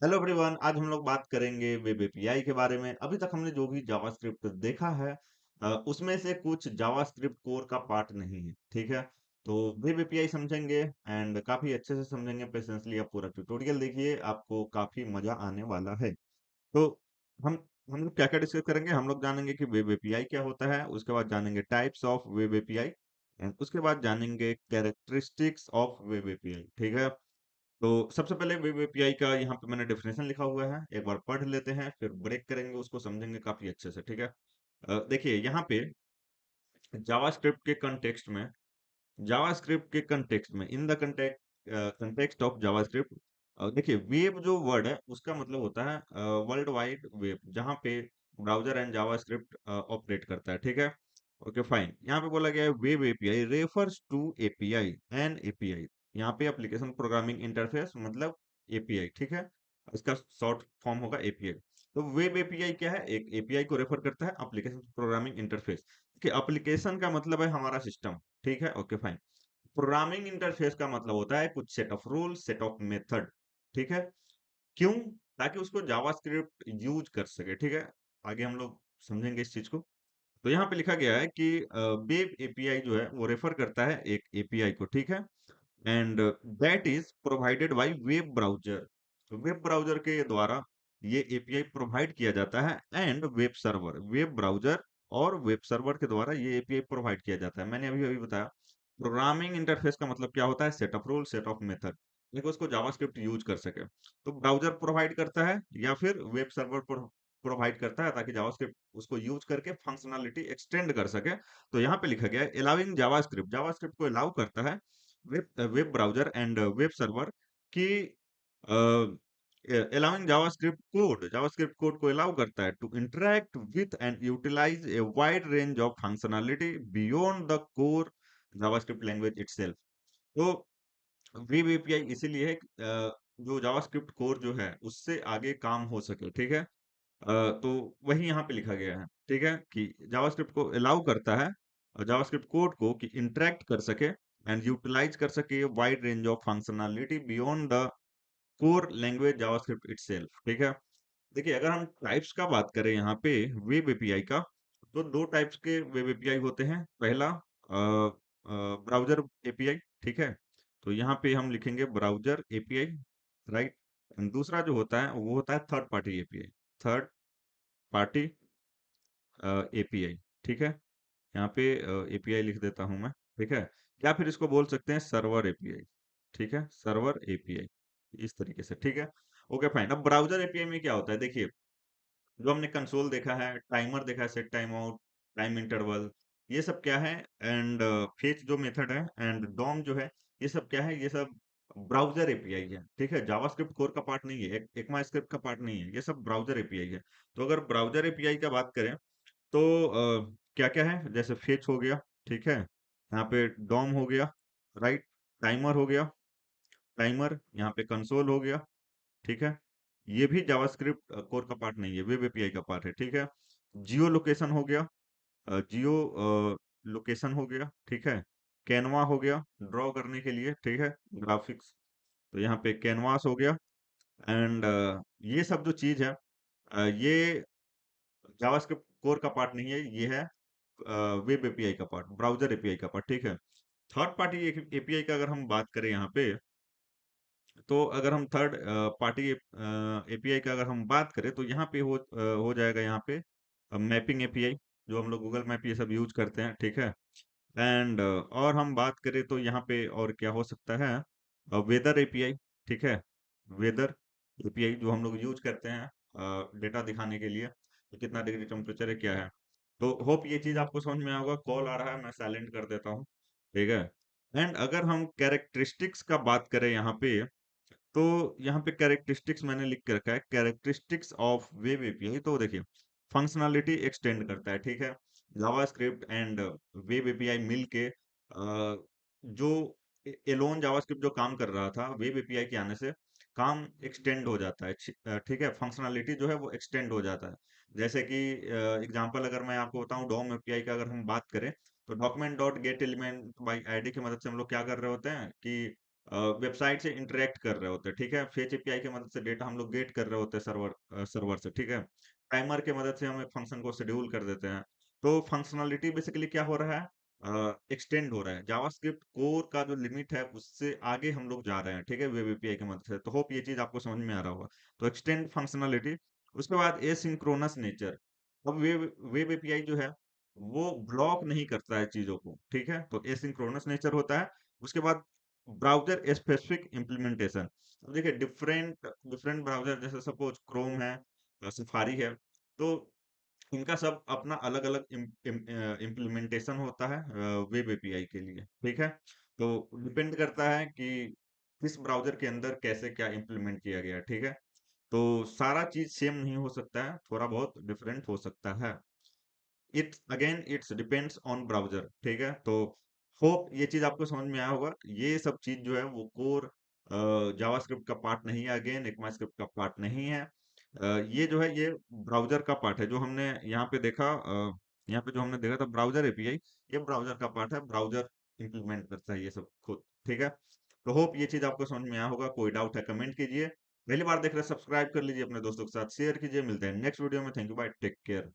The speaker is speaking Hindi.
हेलो एवरीवन, आज हम लोग बात करेंगे वेब एपीआई के बारे में। अभी तक हमने जो भी जावास्क्रिप्ट देखा है, उसमें से कुछ जावास्क्रिप्ट कोर का पार्ट नहीं है। ठीक है, तो वेब एपीआई समझेंगे एंड काफी अच्छे से समझेंगे। पेशेंसली आप पूरा ट्यूटोरियल देखिए, आपको काफी मजा आने वाला है। तो हम हम लोग क्या क्या डिस्कस करेंगे। हम लोग जानेंगे कि वेब एपीआई क्या होता है, उसके बाद जानेंगे types of web API and उसके बाद जानेंगे कैरेक्टरिस्टिक्स ऑफ वेब एपीआई। ठीक है, तो सबसे पहले वेब एपीआई का यहाँ पे मैंने डेफिनेशन लिखा हुआ है, एक बार पढ़ लेते हैं, फिर ब्रेक करेंगे, उसको समझेंगे काफी अच्छे से। ठीक है, देखिए यहाँ पे जावास्क्रिप्ट के कंटेक्स्ट में, in the context of JavaScript, देखिए वेब जो वर्ड है उसका मतलब होता है वर्ल्ड वाइड वेब, जहाँ पे ब्राउजर एंड जावास्क्रिप्ट ऑपरेट करता है। ठीक है, ओके फाइन। यहाँ पे बोला गया है web API refers to API and API. यहाँ पे एप्लीकेशन प्रोग्रामिंग इंटरफेस मतलब एपीआई। ठीक है, इसका शॉर्ट फॉर्म होगा एपीआई। तो वेब एपीआई क्या है? एक एपीआई को रेफर करता है, एप्लीकेशन प्रोग्रामिंग इंटरफेस। कि एप्लीकेशन का मतलब है हमारा सिस्टम। ठीक है, ओके फाइन। प्रोग्रामिंग इंटरफेस का मतलब होता है कुछ set of rule, set of method. ठीक है, क्यों? ताकि उसको जावास्क्रिप्ट यूज कर सके। ठीक है, आगे हम लोग समझेंगे इस चीज को। तो यहाँ पे लिखा गया है कि वेब एपीआई जो है वो रेफर करता है एक एपीआई को। ठीक है, and that is provided by web browser. Web browser के द्वारा ये एपीआई प्रोवाइड किया जाता है, and web server, web browser और वेब सर्वर के द्वारा ये एपीआई प्रोवाइड किया जाता है। मैंने अभी अभी बताया प्रोग्रामिंग इंटरफेस का मतलब क्या होता है? Set of rule, set of method, देखो उसको जावास्क्रिप्ट यूज कर सके। तो ब्राउजर प्रोवाइड करता है या फिर वेब सर्वर प्रोवाइड करता है, ताकि जावास्क्रिप्ट उसको यूज करके फंक्शनलिटी एक्सटेंड कर सके। तो यहाँ पे लिखा गया है अलाउइंग जावास्क्रिप्ट, जावास्क्रिप्ट को अलाउ करता है web browser and web server की, allowing JavaScript कोड को अलाउ करता है to interact with and utilise a wide range of functionality beyond the core JavaScript language itself. तो वेब एपीआई इसीलिए है जो जावास्क्रिप्ट कोर जो है उससे आगे काम हो सके। ठीक है, तो वही यहाँ पे लिखा गया है। ठीक है, कि जावास्क्रिप्ट को अलाउ करता है जावास्क्रिप्ट कोड को कि इंटरेक्ट कर सके एंड यूटिलाइज कर सके wide range of functionality beyond the core language JavaScript itself. ठीक है, देखिए अगर हम टाइप्स का बात करें यहाँ पे वेब एपीआई का, तो दो टाइप्स के वेब एपीआई होते हैं। पहला ब्राउजर एपीआई। ठीक है, तो यहाँ पे हम लिखेंगे ब्राउजर एपीआई, राइट। दूसरा जो होता है वो होता है third party API, third party API. ठीक है, यहाँ पे एपीआई लिख देता हूँ मैं। ठीक है, या फिर इसको बोल सकते हैं सर्वर एपीआई। ठीक है, सर्वर एपीआई, इस तरीके से। ठीक है, ओके फाइन। अब ब्राउजर एपीआई में क्या होता है, देखिए जो हमने कंसोल देखा है, टाइमर देखा है, set time out, time interval, ये सब क्या है, एंड फेच जो मेथड है एंड डॉम जो है, ये सब क्या है? ये सब ब्राउजर एपीआई है। ठीक है, जावास्क्रिप्ट कोर का पार्ट नहीं है, ECMAScript का पार्ट नहीं है, ये सब ब्राउजर एपीआई है। तो अगर ब्राउजर एपीआई का बात करें तो क्या क्या है? जैसे फेच हो गया, ठीक है, यहाँ पे डॉम हो गया, राइट, टाइमर हो गया, टाइमर यहाँ पे कंसोल हो गया। ठीक है, ये भी जावास्क्रिप्ट कोर का पार्ट नहीं है, वेब एपीआई का पार्ट है। ठीक है, जियो लोकेशन हो गया, जियो लोकेशन हो गया। ठीक है, कैनवा हो गया ड्रॉ करने के लिए। ठीक है, ग्राफिक्स, तो यहाँ पे कैनवास हो गया। एंड ये सब जो चीज है, ये जावास्क्रिप्ट कोर का पार्ट नहीं है, ये है वेब एपीआई का पार्ट, ब्राउजर एपीआई का पार्ट। ठीक है, थर्ड पार्टी एपीआई का अगर हम बात करें यहाँ पे, तो अगर हम थर्ड पार्टी एपीआई का अगर हम बात करें तो यहाँ पे हो जाएगा यहाँ पे मैपिंग एपीआई, जो हम लोग गूगल मैप ये सब यूज करते हैं। ठीक है, एंड और हम बात करें तो यहाँ पे और क्या हो सकता है? Weather API. ठीक है, वेदर एपीआई जो हम लोग यूज करते हैं डेटा दिखाने के लिए कि कितना डिग्री टेम्परेचर है, क्या है। तो होप ये चीज आपको समझ में आएगा। कॉल आ रहा है, मैं साइलेंट कर देता हूँ। ठीक है, एंड अगर हम कैरेक्टरिस्टिक्स का बात करें यहाँ पे, तो यहाँ पे कैरेक्टरिस्टिक्स मैंने लिख के रखा है, कैरेक्टरिस्टिक्स ऑफ वेब एपीआई। तो देखिए फंक्शनलिटी एक्सटेंड करता है। ठीक है, जावास्क्रिप्ट एंड वेब एपीआई मिल के जो एलोन जावास्क्रिप्ट जो काम कर रहा था, वेब एपीआई के आने से काम एक्सटेंड हो जाता है। ठीक है, फंक्शनलिटी जो है वो एक्सटेंड हो जाता है। जैसे कि एग्जांपल अगर मैं आपको बताऊं, डॉम एपीआई का अगर हम बात करें, तो document dot gate element by ID की मदद से हम लोग क्या कर रहे होते हैं कि वेबसाइट से इंटरेक्ट कर रहे होते हैं, ठीक है? फेच एपीआई की मदद से डेटा हम लोग गेट कर रहे होते हैं सर्वर से, ठीक है? टाइमर की मदद से हम एक फंक्शन को शेड्यूल कर देते हैं। तो फंक्शनैलिटी बेसिकली क्या हो रहा है? एक्सटेंड हो रहा है। जावास्क्रिप्ट कोर का जो लिमिट है, उससे आगे हम लोग जा रहे हैं, ठीक है? वेब एपीआई की मदद से। तो होप ये चीज़ आपको समझ में आ रहा होगा। तो एक्सटेंड फंक्शनैलिटी, उसके बाद एसिंक्रोनस नेचर। अब वेब वेब एपीआई जो है, वो ब्लॉक नहीं करता है चीज़ों को, ठीक है? तो एसिंक्रोनस नेचर होता है। उसके बाद ब्राउज़र स्पेसिफिक इम्प्लीमेंटेशन। अब देखिए डिफरेंट डिफरेंट ब्राउज़र जैसे सपोज़ क्रोम है, सफारी है, तो इनका सब अपना अलग-अलग इम्प्लीमेंटेशन होता है वेब एपीआई के लिए, ठीक है? तो डिपेंड करता है कि किस ब्राउज़र के अंदर कैसे क्या इम्प्लीमेंट किया गया है, ठीक है? तो सारा चीज़ सेम नहीं हो सकता है, थोड़ा बहुत डिफरेंट हो सकता है। इट्स डिपेंड्स ऑन ब्राउज़र, ठीक है? तो होप ये चीज़ आपको समझ में आया होगा। ये सब चीज़ जो है वो कोर जावास्क्रिप्ट का पार्ट नहीं है, अगेन ECMAScript का पार्ट नहीं है। ये जो है ये ब्राउज़र का पार्ट है, जो हमने यहाँ पे देखा यहाँ पे जो हमने देखा था ब्राउज़र एपीआई, ये ब्राउज़र का पार्ट है, ब्राउज़र इम्प्लीमेंट करता है ये सब खुद, ठीक है? तो होप ये चीज़ आपको समझ में आया होगा, कोई डाउट है कमेंट कीजिए। पहली बार देख रहे हैं सब्सक्राइब कर लीजिए, अपने दोस्तों के साथ शेयर कीजिए, मिलते हैं नेक्स्ट वीडियो में। Thank you, bye, take care.